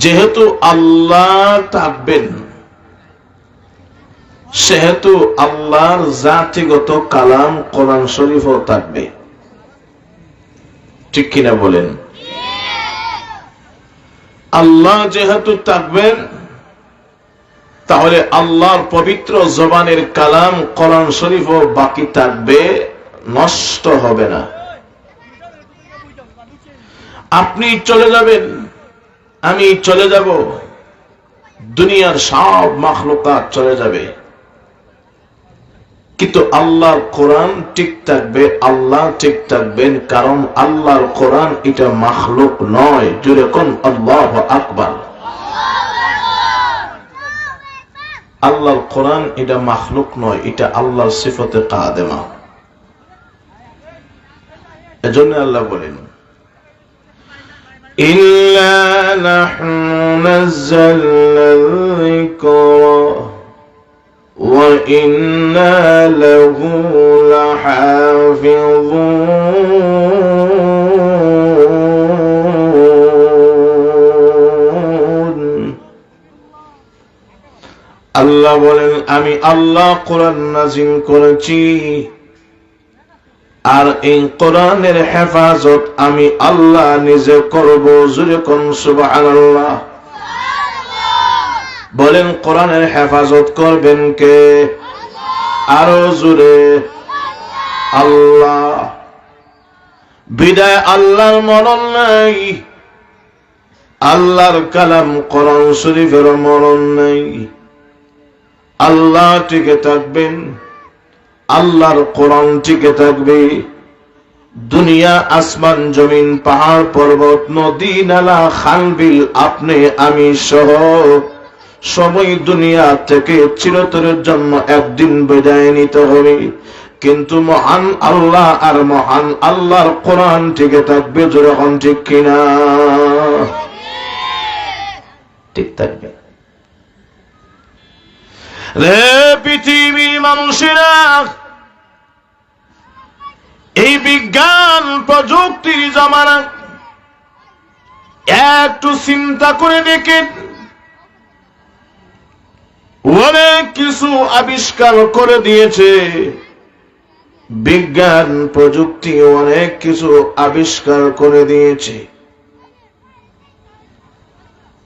যেহেতু আল্লাহ থাকবেন, সেহেতু আল্লাহর জাতিগত কালাম কোরআন শরীফও থাকবে। ঠিক কিনা বলেন? আল্লাহ যেহেতু থাকবেন, তাহলে আল্লাহর পবিত্র জবানের কালাম কোরআন শরীফও বাকি থাকবে, নষ্ট হবে না। আপনি চলে যাবেন, আমি চলে যাব, দুনিয়ার সব মাখলুকাত চলে যাবে, কিন্তু আল্লাহর কোরআন ঠিক থাকবে, আল্লাহ ঠিক থাকবেন। কারণ আল্লাহর কোরআন এটা মাখলুক নয়। জুড়ে কোন আল্লাহু আকবার। আল্লাহর কোরআন এটা মাখলুক নয়, এটা আল্লাহর সিফতে কাদেমা। এজন্য আল্লাহ বলেন, ইল্লা নাহনু নাযালনা যিকরা ওয়া ইন্না লাহু লাহাফিজুন। আল্লাহ বলেন, আমি আল্লাহ কোরআন নাযিল করেছি, আর এই কোরআনের হেফাজত আমি আল্লাহ নিজে করব। জোরে কোন সুবহানাল্লাহ। বলেন, কোরআনের হেফাজত করবেন কে? আরো জোরে, আল্লাহ। বিদায় আল্লাহর মরণ নাই, আল্লাহর কালাম কোরআন শরীফের মরণ নাই। আল্লাহ টিকে থাকবেন, আল্লাহর কোরআন টিকে থাকবে। দুনিয়া, আসমান, জমিন, পাহাড়, পর্বত, নদী, নালা, খাল, বিল, আপনি আমি সহ সবাই দুনিয়া থেকে চিরতরের জন্য একদিন বিদায় নিতে হবে, কিন্তু মহান আল্লাহ আর মহান আল্লাহর কোরআন টিকে থাকবে। যখন ঠিক কিনা? ঠিক থাকবে। রে পৃথিবীর মানুষেরা, এই বিজ্ঞান প্রযুক্তির জামানা, একটু চিন্তা করে দেখেন, অনেক কিছু আবিষ্কার করে দিয়েছে। বিজ্ঞান প্রযুক্তি অনেক কিছু আবিষ্কার করে দিয়েছে,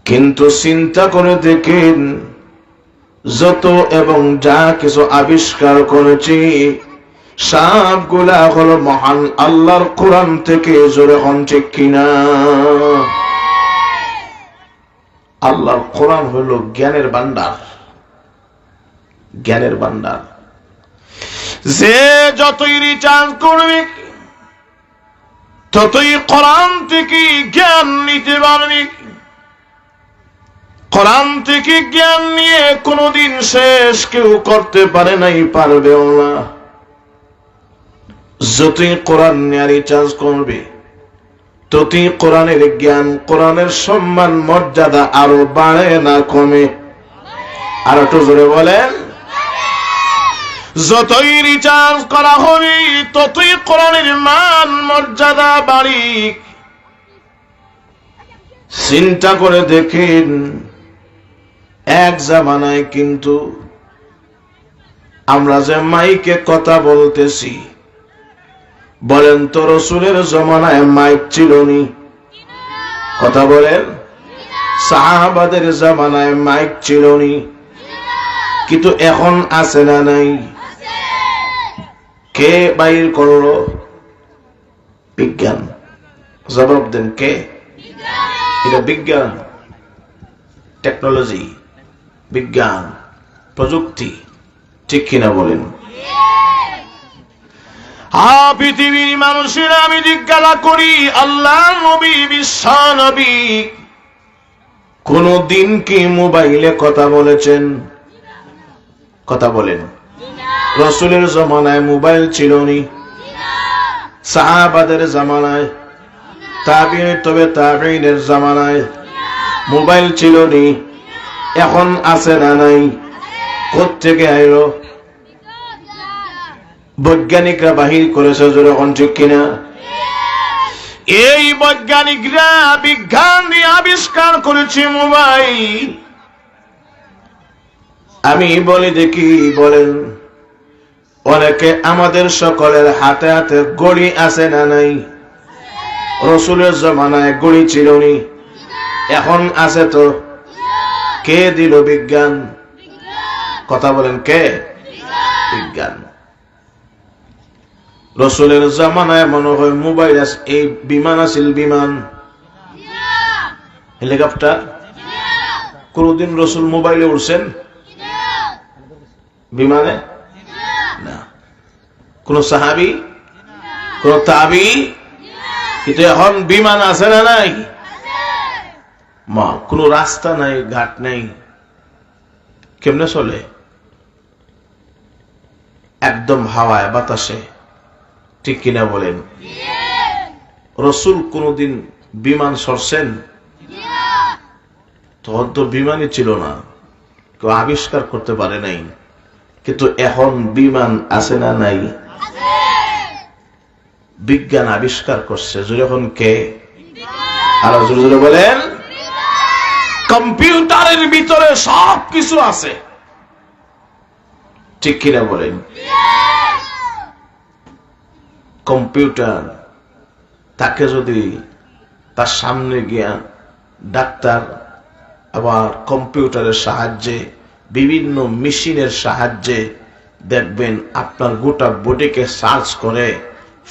কিন্তু চিন্তা করে দেখেন, যত এবং যা কিছু আবিষ্কার করেছি সবগুলা হলো মহান আল্লাহর কোরআন থেকে। জোরে হন ঠিক কিনা? আল্লাহর কোরআন হলো জ্ঞানের ভান্ডার, জ্ঞানের ভান্ডার। যে যতই রিচার্জ করবে, ততই কোরআন থেকে জ্ঞান নিতে পারবে। কোরআন থেকে জ্ঞান নিয়ে কোনদিন শেষ কেউ করতে পারে নাই, পারবেও না। যতই কোরআন নিয়ে রিচার্জ করবে, ততই কোরআনের জ্ঞান, কোরআনের সম্মান, মর্যাদা আরো বাড়ে না কমে? আর একটু জোরে বলেন। যতই রিচার্জ করা হবে, ততই কোরআনের মান, মর্যাদা বাড়ি। চিন্তা করে দেখেন, এক জামানায় কিন্তু আমরা যে মাইকে কথা বলতেছি, বলেন তো রাসূলের জামানায় মাইক ছিল নি? কথা বলেন। সাহাবাদের জামানায় মাইক ছিল নি? কিন্তু এখন আছে না নাই? কে বাইর করলো? বিজ্ঞান। জবাব দেন, কে? এটা বিজ্ঞান, টেকনোলজি, বিজ্ঞান, প্রযুক্তি। ঠিক কিনা বলেন? পৃথিবীর মানুষেরা, আমি জিজ্ঞাসা করি, আল্লাহ নবী, বিশ্ব নবী কোনদিন কি মোবাইলে কথা বলেছেন? কথা বলেন। রাসূলের জামানায় মোবাইল ছিল নি? সাহাবাদের জামানায়, তাবেঈনের জামানায় মোবাইল ছিল নি? এখন আছে না নাই? কোত্থেকে আইলো? বৈজ্ঞানিকরা বাহির করেছে। যখন ঠিক কিনা? এই বৈজ্ঞানিকরা বিজ্ঞান দিয়ে আবিষ্কার করেছে মোবাইল। আমি বলি দেখি, বলেন অনেকে আমাদের সকলের হাতে হাতে ঘড়ি আছে না নাই? রসুলের জমানায় ঘড়ি ছিল নি, এখন আছে তো। কে দিল? বিজ্ঞান। কথা বলেন, কে? বিজ্ঞান। রসুলের জমানায় মনে হয় মোবাইল আছে, এই বিমান আছিল, বিমান, হেলিকপ্টার। কোনদিন রসুল মোবাইলে উঠছেন? বিমানে না। কোন সাহাবি, কোন তাবি? কিন্তু এখন বিমান আছে না নাই? মা, কোন রাস্তা নাই, ঘাট নাই, কেমনে চলে? একদম হাওয়ায় বাতাসে, ঠিক কিনা বলেন? রসুল কোনদিন বিমান সরছেন? তখন তো বিমানই ছিল না, কেউ আবিষ্কার করতে পারে নাই। কিন্তু এখন বিমান আছে না নাই? বিজ্ঞান আবিষ্কার করছে। যখন কে? আরো জোরে জোরে বলেন। কম্পিউটারের ভিতরে সব কিছু আছে, ঠিক কিনা বলেন? কম্পিউটার, তাকে যদি তার সামনে গিয়া ডাক্তার আবার কম্পিউটারের সাহায্যে, বিভিন্ন মেশিনের সাহায্যে দেখবেন আপনার গোটা বডিকে সার্চ করে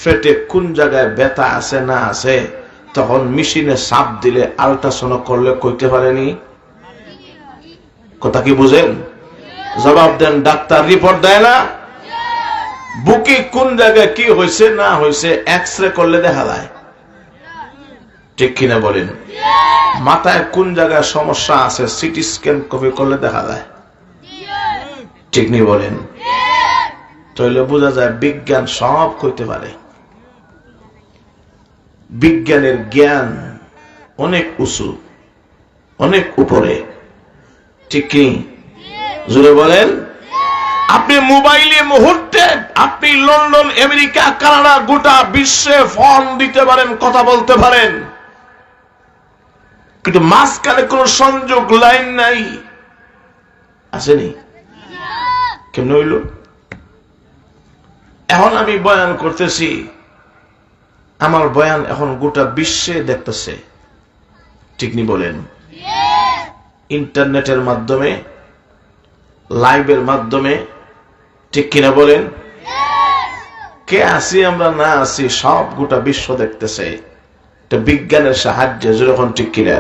ফেটে কোন জায়গায় ব্যথা আছে না আছে, তখন মেশিনে চাপ দিলে, আল্ট্রাসাউন্ড করলে কইতে পারেনি। কথা কি বুঝেন? জবাব দেন। ডাক্তার রিপোর্ট দেয় না? বুকে কোন জায়গায় কি হয়েছে না হয়েছে এক্সরে করলে দেখা যায়, ঠিক কিনা বলেন? মাথায় কোন জায়গায় সমস্যা আছে সিটি স্ক্যান কপি করলে দেখা যায়, ঠিক নি বলেন? তাহলে বোঝা যায় বিজ্ঞান সব কইতে পারে। বিজ্ঞানের জ্ঞান অনেক উঁচু, অনেক উপরে, ঠিক কি? জোরে বলেন। আপনি মোবাইলে মুহূর্তে আপনি লন্ডন, আমেরিকা, কানাডা, গোটা বিশ্বে ফোন দিতে পারেন, কথা বলতে পারেন, কিন্তু মাঝখানে কোন সংযোগ লাইন নাই, আসেনি। কেমন হইল? এখন আমি বয়ান করতেছি, আমার বয়ান এখন গোটা বিশ্বে দেখতেছে, ঠিক নি বলেন? ইন্টারনেটের মাধ্যমে, লাইভের মাধ্যমে, ঠিক কিনা বলেন? কে আসি আমরা না আসি সব গোটা বিশ্ব দেখতেছে, বিজ্ঞানের সাহায্যে, যখন ঠিক কিনা?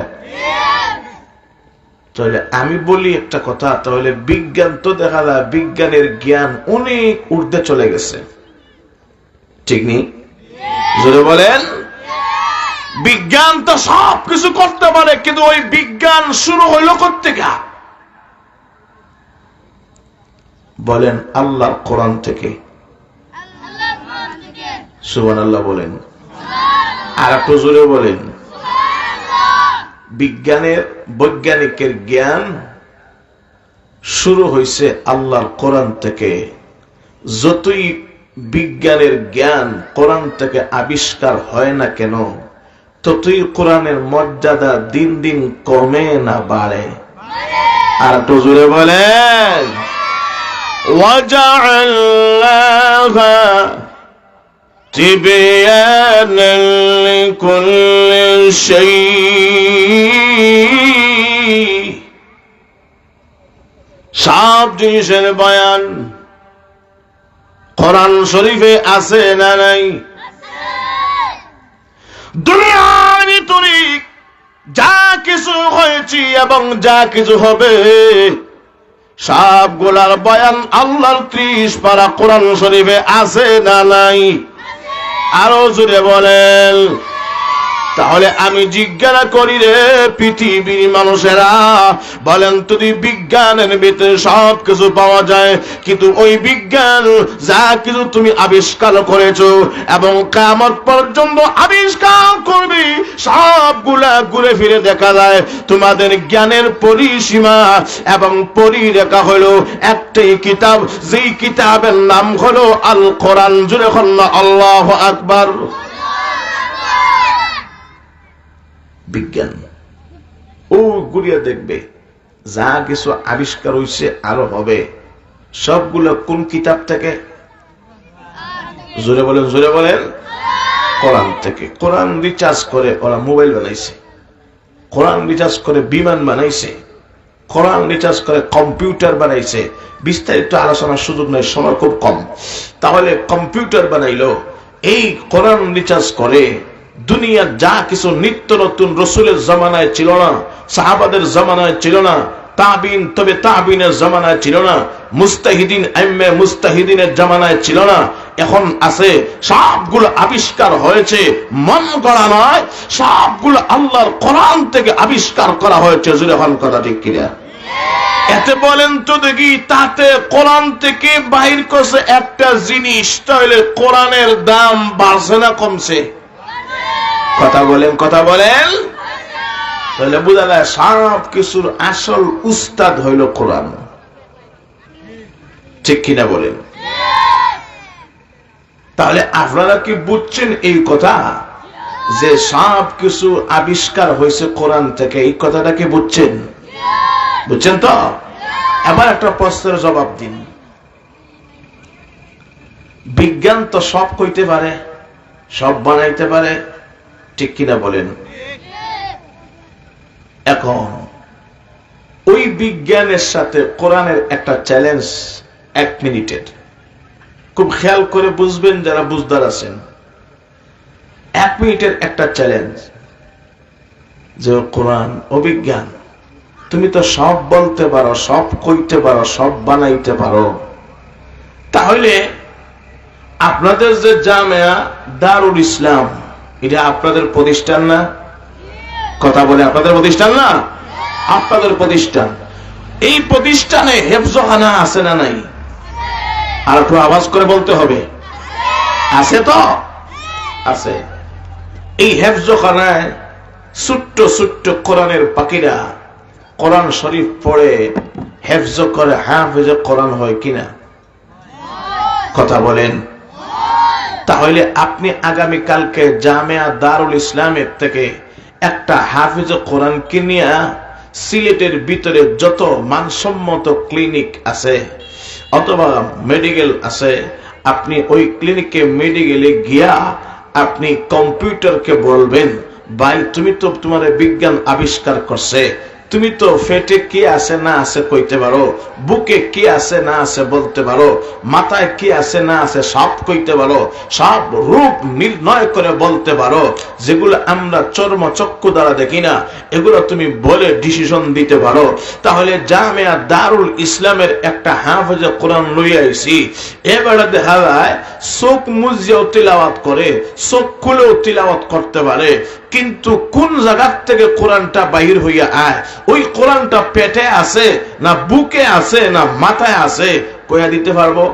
তাহলে আমি বলি একটা কথা, তাহলে বিজ্ঞান তো দেখা যায় বিজ্ঞানের জ্ঞান অনেক ঊর্ধ্বে চলে গেছে, ঠিক নি? যদি বলেন বিজ্ঞান তো সব কিছু করতে পারে, কিন্তু ওই বিজ্ঞান শুরু হইল কোত্থেকে? বলেন আল্লাহর কোরআন থেকে। সুবহানাল্লাহ বলেন। আর একটু জোরে বলেন। বিজ্ঞানের, বৈজ্ঞানিকের জ্ঞান শুরু হয়েছে আল্লাহর কোরআন থেকে। যতই বিজ্ঞানের জ্ঞান কোরআন থেকে আবিষ্কার হয় না কেন, ততই কোরআনের মর্যাদা দিন দিন কমে না বাড়ে? আর একটু জোরে বলেন। وَجَعَلْنَاهَا تِبْيَانًا لِكُلِّ شَيْءٍ, সব জিনিসের বয়ান কোরআন শরীফে আছে না নাই? দুনিয়ার ভিতরে যা কিছু হয়েছে এবং যা কিছু হবে সবগুলার বয়ান আল্লাহর 30 পারা কোরআন শরীফে আছে না নাই? আরো জোরে বলেন। তাহলে আমি জিজ্ঞাসা করি রে পৃথিবীর মানুষেরা, বলেন যদি বিজ্ঞানের ভিতরে সব কিছু পাওয়া যায়, কিন্তু ওই বিজ্ঞান যা কিছু তুমি আবিষ্কার করেছো এবং কিয়ামত পর্যন্ত আবিষ্কার করবি, সবগুলা ঘুরে ফিরে দেখা যায় তোমাদের জ্ঞানের পরিসীমা এবং পরিরেখা হলো একটাই কিতাব, যেই কিতাবের নাম হলো আল কোরআন। জুড়ে আল্লাহু আকবার। বিজ্ঞান ও ঘুরিয়ে দেখবে যা কিছু আবিষ্কার হয়েছে আরো হবে সবগুলো কোন কিতাব থেকে? জোরে বলেন কোরআন থেকে। কোরআন রিচার্জ করে ওরা মোবাইল বানাইছে, কোরআন রিচার্জ করে বিমান বানাইছে, কোরআন রিচার্জ করে কম্পিউটার বানাইছে। বিস্তারিত আলোচনার সুযোগ নাই, সময় খুব কম। তাহলে কম্পিউটার বানাইলো, এই কোরআন রিচার্জ করে দুনিয়ার যা কিছু নিত্য নতুন রসুলের জামানায় ছিল না, সাহাবাদের জামানায় ছিল না, তাবিন তবে তাবিনের জামানায় ছিল না, মুস্তাহিদিন আইম্মে মুস্তাহিদিনের জামানায় ছিল না, এখন আছে। সবগুলো আবিষ্কার হয়েছে, মন গড়া নয়, সবগুলো আল্লাহর কোরআন থেকে আবিষ্কার করা হয়েছে। জুড়ে হন কথা ঠিক কিনা? এতে বলেন তো দেখি, তাতে কোরআন থেকে বাহির করছে একটা জিনিস, তাহলে কোরআনের দাম বাড়ছে না কমছে? কথা বলেন। তাহলে বোঝা যায় সব কিছুর আসল উস্তাদ হইল কোরআন। ঠিক কিনা বলেন? তাহলে আপনারা কি বুঝছেন এই কথা যে সব কিছু আবিষ্কার হয়েছে কোরআন থেকে? এই কথাটা কি বুঝছেন তো? এবার একটা প্রশ্নের জবাব দিন। বিজ্ঞান তো সব কইতে পারে, সব বানাইতে পারে, ঠিক কিনা বলেন? এখন ওই বিজ্ঞানের সাথে কোরআনের একটা চ্যালেঞ্জ, 1 মিনিটের, খুব খেয়াল করে বুঝবেন যারা বুঝদার আছেন। 1 মিনিটের একটা চ্যালেঞ্জ যে কোরআন ও বিজ্ঞান, তুমি তো সব বলতে পারো, সব কইতে পারো, সব বানাইতে পারো, তাহলে আপনাদের যে জামিয়া দারুল ইসলাম, এটা আপনাদের প্রতিষ্ঠান না? কথা বলে, আপনাদের প্রতিষ্ঠান না? আপনাদের প্রতিষ্ঠান। এই প্রতিষ্ঠানে হেফজখানা আছে না নাই? আর একটু আওয়াজ করে বলতে হবে, আছে তো? আছে। এই হেফজখানায় ছোট্ট ছোট্ট কোরআনের পাখিরা কোরআন শরীফ পড়ে হেফজ করে, হাফেজে কোরআন হয় কিনা? কথা বলেন। তাহলে আপনি আগামী কালকে জামিয়া দারুল ইসলামের থেকে একটা হাফেজ কোরআন কিনিয়া সিলেটের ভিতরে যত মানসম্মত ক্লিনিক আছে অথবা মেডিকেল আছে, আপনি ওই ক্লিনিকে মেডিকেলে গিয়া আপনি কম্পিউটারকে বলবেন, ভাই তুমি তো তোমার বিজ্ঞান আবিষ্কার করছে, তুমি তো ফেটে কি আছে না আছে কইতে পারো, বুকে কি আছে না আছে বলতে পারো, মাথায় কি আছে না আছে সব কইতে পারো, সব রূপ নির্ণয় করে বলতে পারো, যেগুলো আমরা চর্মচক্ষু দ্বারা দেখি না, এগুলো তুমি বলে ডিসিশন দিতে পারো। তাহলে জামিয়া দারুল ইসলামের একটা হাফেজ কোরআন লইয়া আইছি, এবারে দেখা যায় চোখ মুজিয়াও তিলাওয়াত করে, চোখ খুলেও তিলাওয়াত করতে পারে, কিন্তু কোন জায়গার থেকে কোরআনটা বাহির হইয়া আয়, ওই কোরআনটা পেটে আছে না বুকে আছে না মাথায় আছে, কইয়া দিতে পারবো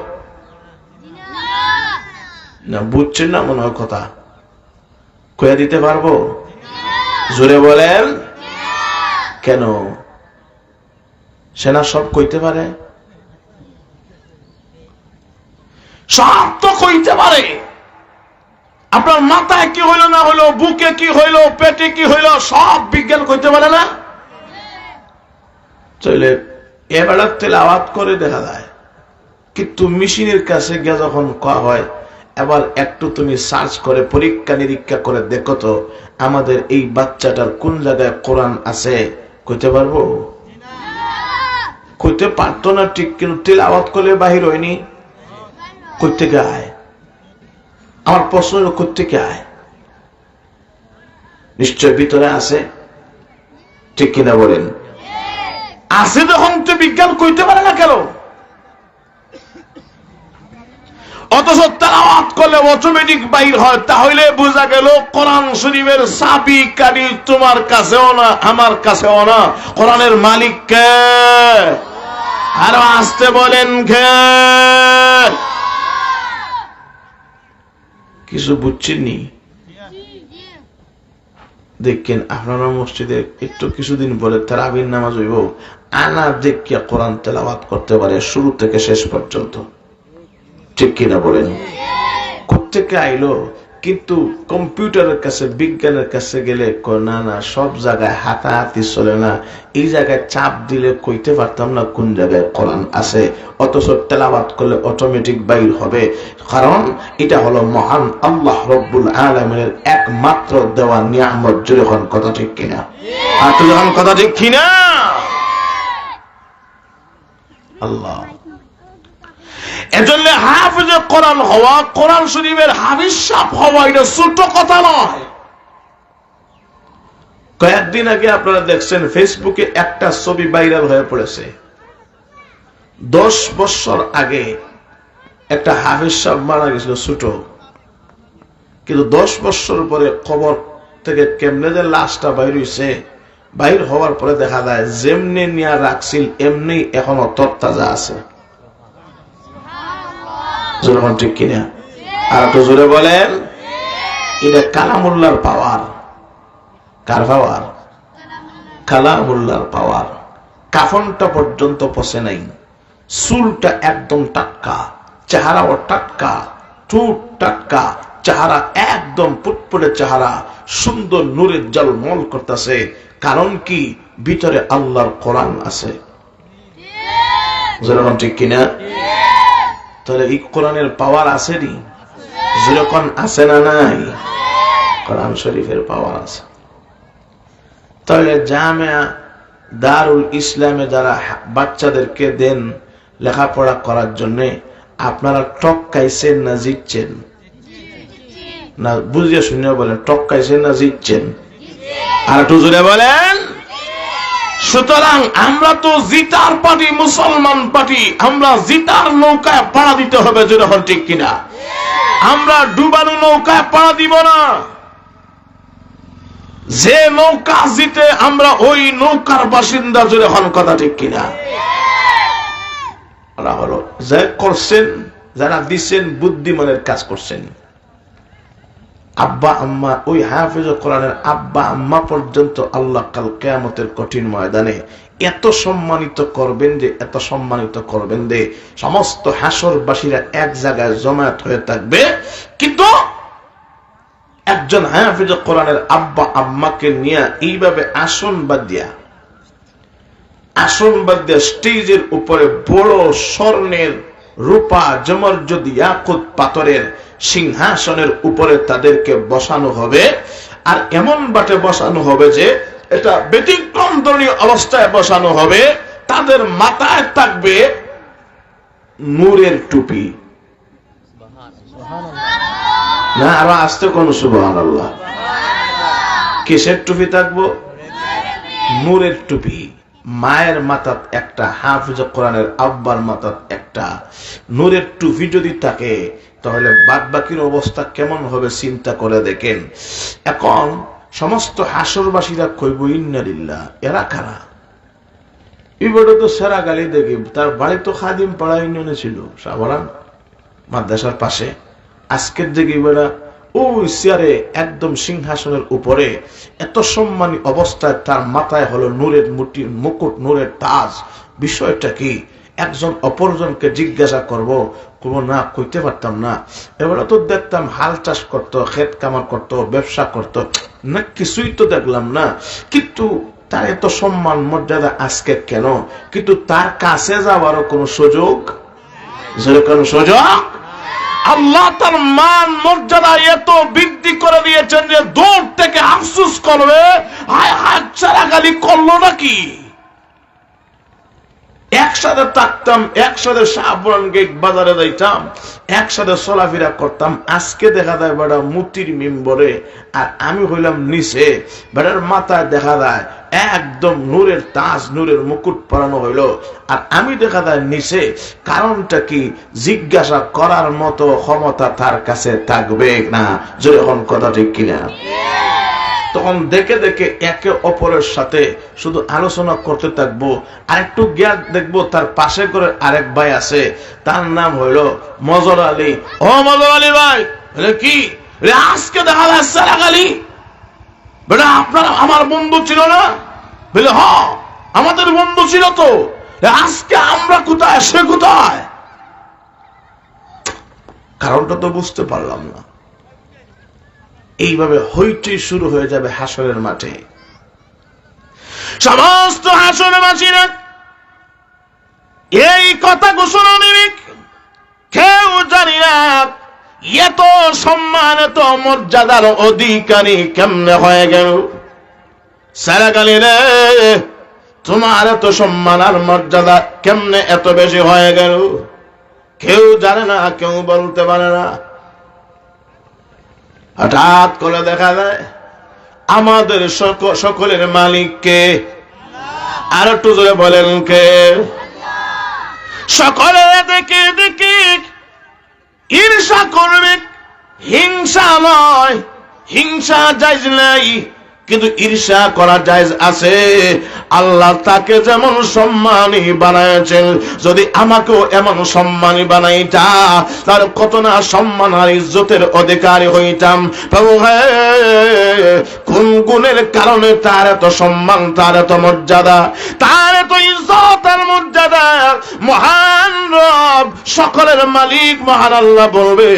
না? বুঝছেন না মনে হয় কথা? কইয়া দিতে পারবো? জোরে বলেন। কেন? সেনা সব কইতে পারে? সব তো কইতে পারে। আপনার মাথায় কি হইল না হইল, বুকে কি হইল, পেটে কি হইল, সব বিজ্ঞান কইতে পারে না? চলে এবার তেলাওয়াত করে দেখা যায়, কিন্তু মেশিনের কাছে গিয়ে যখন কয়া হয় এবার একটু তুমি সার্চ করে পরীক্ষা নিরীক্ষা করে দেখো তো আমাদের এই বাচ্চাটার কোন জায়গায় কোরআন আছে, কইতে পারবো? কইতে পারতো না ঠিক, কিন্তু তেলাওয়াত করলে বাহির হয়নি। কইতে গায়, আমার প্রশ্ন হলো করতে আয়, নিশ্চয় ভিতরে আছে, ঠিক কিনা বলেন? আছে যখন তো বিজ্ঞান কইতে পারে না কেন? অথচ তেলাওয়াত করলে অটোমেটিক বাইর হয়। তাহলে বোঝা গেল কোরআন শরীফের চাবি কাঠি তোমার কাছেও না আমার কাছেও না, কোরআনের মালিক কে? আরো আসতে বলেন কে? কিছু বুঝছেননি? দেখেন আপনারা মসজিদে একটু কিছুদিন বলে তারাবির নামাজ হইব, আনা দেখিয়া কোরআন তেলাওয়াত করতে পারে শুরু থেকে শেষ পর্যন্ত, ঠিক কিনা বলেন? কোত্থেকে আইলো? কিন্তু কম্পিউটারের কাছে বিজ্ঞানের কাছে গেলে না না সব জায়গায় হাতাহাতি চলে না, এই জায়গায় চাপ দিলে কইতে পারতাম না কোন জায়গায় কোরআন আছে, অথচ তেলাওয়াত করলে অটোমেটিক বাইর হবে। কারণ এটা হলো মহান আল্লাহ রব্বুল আলামিনের একমাত্র দেওয়া নিয়ামত। জোরে হন কথা ঠিক কিনা? আর তো যখন কথা ঠিক কিনা? আল্লাহ এজন্য হাফেজে কোরআন হওয়া, কোরআন শরীফের হাফিজ সাহেব হওয়া এটা ছোট কথা নয়। কয়েকদিন আগে আপনারা দেখছেন ফেসবুকে একটা ছবি ভাইরাল হয়ে পড়েছে। 10 বছর আগে একটা হাফিজ সাহেব মারা গেছিল ছোট, কিন্তু 10 বছর পরে কবর থেকে কেমনে যে লাশটা বাইর হইছে, বাইর হওয়ার পরে দেখা যায় যেমনি নিয়ে রাখছিল এমনি এখনো তরতাজা আছে। ঠিক কিনা? আর একটু জোরে বলেন। এটা কালামুল্লাহর পাওয়ার। কার পাওয়ার? কালামুল্লাহর পাওয়ার। কাফনটা পর্যন্ত পচে নাই, চুলটা একদম টাটকা, চেহারাও টাটকা, ঠোঁট টাটকা, চেহারা একদম ফুটফুটে চেহারা, সুন্দর নূরের ঝলমল করতেছে। কারণ কি? ভিতরে আল্লাহর কোরআন আছে। যেরকম ঠিক কিনা? তাহলে এই কোরআনের পাওয়ার আছে নি? যেরকম আছে না নাই? কোরআন শরীফের পাওয়ার আছে। তাহলে জামিয়া দারুল ইসলামে যারা বাচ্চাদেরকে দেন লেখাপড়া করার জন্য, আপনারা টক্কাইছেন না জিতছেন? না বুঝিয়ে শুনে বলেন, টক্কাইছেন না জিতছেন? আর একটু জোরে বলেন। সুতরাং আমরা তো জিতার পার্টি, মুসলমান পার্টি, আমরা জিতার নৌকায় পাড়া দিতে হবে। যেরকম ঠিক কিনা? আমরা ডুবানো নৌকায় পাড়া দিব না। যে নৌকা জিতে আমরা ওই নৌকার বাসিন্দা। যেরকম কথা ঠিক কিনা? ওরা হলো যা করছেন, যারা দিচ্ছেন বুদ্ধিমানের কাজ করছেন। আব্বা আম্মা, ওই হাফেজ কোরআনের আব্বা আম্মা পর্যন্ত আল্লাহ কাল কিয়ামতের কঠিন ময়দানে এত সম্মানিত করবেন যে, এত সম্মানিত করবেন যে সমস্ত হাসরবাসীরা এক জায়গায় জমায়েত হয়ে থাকবে। কিন্তু একজন হাফেজ কোরআনের আব্বা আম্মাকে নিয়ে এইভাবে আসন বাদ দিয়া স্টেজের উপরে বড় স্বর্ণের, রূপা, জমরজদ, ইয়াকুত পাথরের সিংহাসনের উপরে তাদেরকে বসানো হবে। আর এমন বাটে বসানো হবে যে এটা ব্যতিক্রমধর্মী অবস্থায় বসানো হবে। তাদের মাথায় থাকবে নূরের টুপি। না আরো আসতে কোন সুবহানাল্লাহ। কিসের টুপি থাকবো? নূরের টুপি। মায়ের মাথাত একটা, হাফিজ কোরআনের আব্বার মাথাত একটা। নূরের টুপি যদি থাকে তাহলে বাদ বাকির অবস্থা কেমন হবে চিন্তা করে দেখেন। এখন সমস্ত হাসরবাসীরা কইব ইন্না লিল্লাহ, এরা কারা? এবারে তো সেরা গালি দেখি। তার বাড়ি তো খাদিম পাড়া ইউনিয়নে ছিল, সাবারান মাদ্রাসার পাশে। আজকের দিকে এবারে ওই চেয়ারে একদম সিংহাসনের উপরে এত সম্মানী অবস্থায়, তার মাথায় হলো নূরের মুকুট, নূরের তাজ। বিষয়টা কি? একজন অপরজনকে জিজ্ঞাসা করব, না কইতে পারতাম না। এবারে তো দেখতাম হাল চাষ করতো, ক্ষেত কামার করতো, ব্যবসা করতো, না কিছুই তো দেখলাম না। কিন্তু তার এত সম্মান মর্যাদা আজকে কেন? কিন্তু তার কাছে যাওয়ারও কোন সুযোগ, যেরকম সুযোগ। আল্লাহ তার মান মর্যাদা এত বৃদ্ধি করে দিয়েছেন যে দূর থেকে আফসোস করবে, হায় হায় চারাগালি করলো নাকি। একসাথে থাকতাম, একসাথে শাহপুরান গেট বাজারে যাইতাম, একসাথে চলাফেরা করতাম। আজকে দেখা যায় বেড়া মুতির মেম্বরে, আর আমি হইলাম নিচে। বেড়ার মাথায় দেখা যায় একদম নূরের তাজ, নূরের মুকুট পরানো হইল, আর আমি দেখা যায় নিচে। কারণটা কি? জিজ্ঞাসা করার মতো ক্ষমতা তার কাছে থাকবে না। যখন কথা ঠিক কিনা? তখন দেখে দেখে একে অপরের সাথে শুধু আলোচনা করতে থাকবো। আর একটু জ্ঞান দেখবো তার পাশে করে আরেক ভাই আছে, তার নাম হইল মজর আলী। ও মজর আলী ভাই, কি আজকে দেখা যাচ্ছে রাগালি? বেটা আপনার আমার বন্ধু ছিল না? বলে হ, আমাদের বন্ধু ছিল তো। আজকে আমরা কোথায়, সে কোথায়? কারণটা তো বুঝতে পারলাম না। এইভাবে হইচই শুরু হয়ে যাবে হাসরের মাঠে। সমস্ত হাসরবাসীরা এই কথা ঘোষণা দিবে, কেউ জানি না এত সম্মান এত মর্যাদার অধিকারী কেমনে হয়ে গেল। সারাকালী রে, তোমার এত সম্মান আর মর্যাদা কেমনে এত বেশি হয়ে গেল? কেউ জানে না, কেউ বলতে পারে না। হঠাৎ করে দেখা যায় আমাদের সকলের মালিককে, আর একটু জোরে বলেন কে? সকলের দেখে দেখে ঈর্ষা করবে, হিংসা নয়, হিংসা জায়েজ নাই, কিন্তু ঈর্ষা করা জায়েজ আছে। আল্লাহ তাকে যেমন সম্মানী বানাইছেন, যদি আমাকেও এমন সম্মানী বানাইতা তার কত না সম্মান আর ইজ্জতের অধিকারী হইতাম। প্রভু হে, কোন গুণের কারণে তার এত সম্মান, তার এত মর্যাদা, তার এত ইজ্জত আর মর্যাদা? মহান রব, সকলের মালিক মহান আল্লাহ বলবে,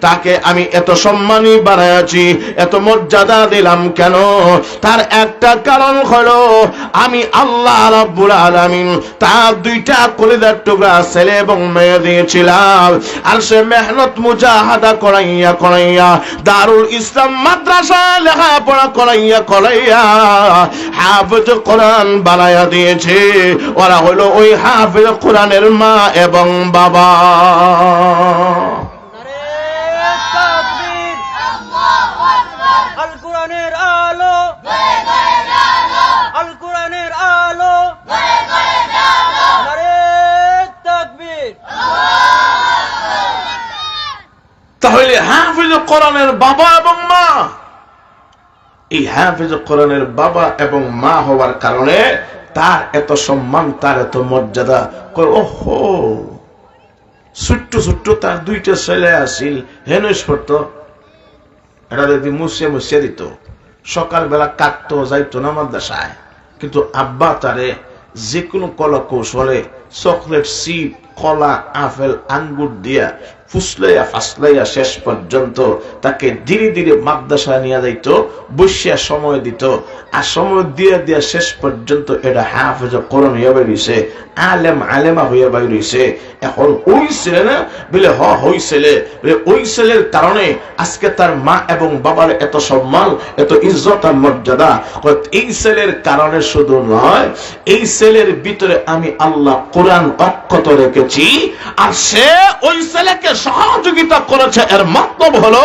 তাকে আমি এত সম্মানী বানাইছি, এত মর্যাদা দিলাম কেন? তার একটা কারণ হলো আমি আল্লাহ রাব্বুল আলামিন তার দুইটা কলিজার টুকরা ছেলে এবং মেয়ে দিয়েছিলাম, আর সে মেহনত মুজাহাদা করাইয়া করাইয়া দারুল ইসলাম মাদ্রাসা লেখাপড়া করাইয়া হাফেজ কোরআন বানাইয়া দিয়েছে। ওরা হলো ওই হাফেজ কোরআনের মা এবং বাবা। তাহলে হাফেজ কোরআনের বাবা এবং মা, এই হাফেজ কোরআনের বাবা এবং মা হওয়ার কারণে তার এত সম্মান, তার এত মর্যাদা। ওহো, ছোট্ট ছোট্ট তার দুইটা ছেলে আসিল, হেনস পড়তো, এটা যদি মুছিয়ে দিত, সকালবেলা কাটতো, যাইতো না মাদ্রাসায়, কিন্তু আব্বা তারে যে কোনো কলা কৌশলে চকলেট, সিপ, কলা, আপেল, আঙ্গুর দিয়া ফুসলাইয়া ফাসলাইয়া শেষ পর্যন্ত তাকে ধীরে ধীরে মাদ্রাসায় নিয়ে যাইত, বসিয়া সময় দিত, আর সময় দিয়ে দিয়া শেষ পর্যন্ত এটা হাফেজ কোরআন হইয়া বেরিয়েছে, আলেমা হইয়া বেরিয়েছে। এখন ওই ছেলে না বলে ওই ছেলে বলে ওই ছেলের কারণে আজকে তার মা এবং বাবার এত সম্মান, এত ইজ্জত আর মর্যাদা। এই ছেলের কারণে শুধু নয়, এই ছেলের ভিতরে আমি আল্লাহ কোরআন অক্ষত রেখেছি, আর সে ওই ছেলেকে সহযোগিতা করেছে। এর মতলব হলো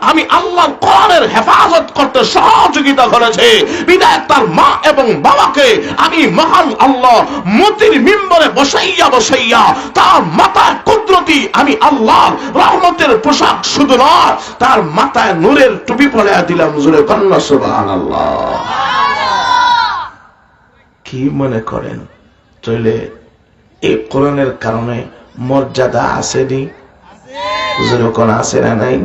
আমি আল্লাহর কোরআনের হেফাজত করতে সহযোগিতা করেছে, বিধায় তার মা এবং বাবাকে আমি মহান আল্লাহ মতির মিম্বরে বসাইয়া তার মাথায় কুদরতি আমি আল্লাহর রহমতের পোশাক শুধু নয়, তার মাথায় নূরের টুপি পরাইয়া দিলাম। জোরে কন্যা সুবহানাল্লাহ। কি মনে করেন তাহলে এই কোরআনের কারণে মর্যাদা আসেনি? জোরে কোন আছে না নাই?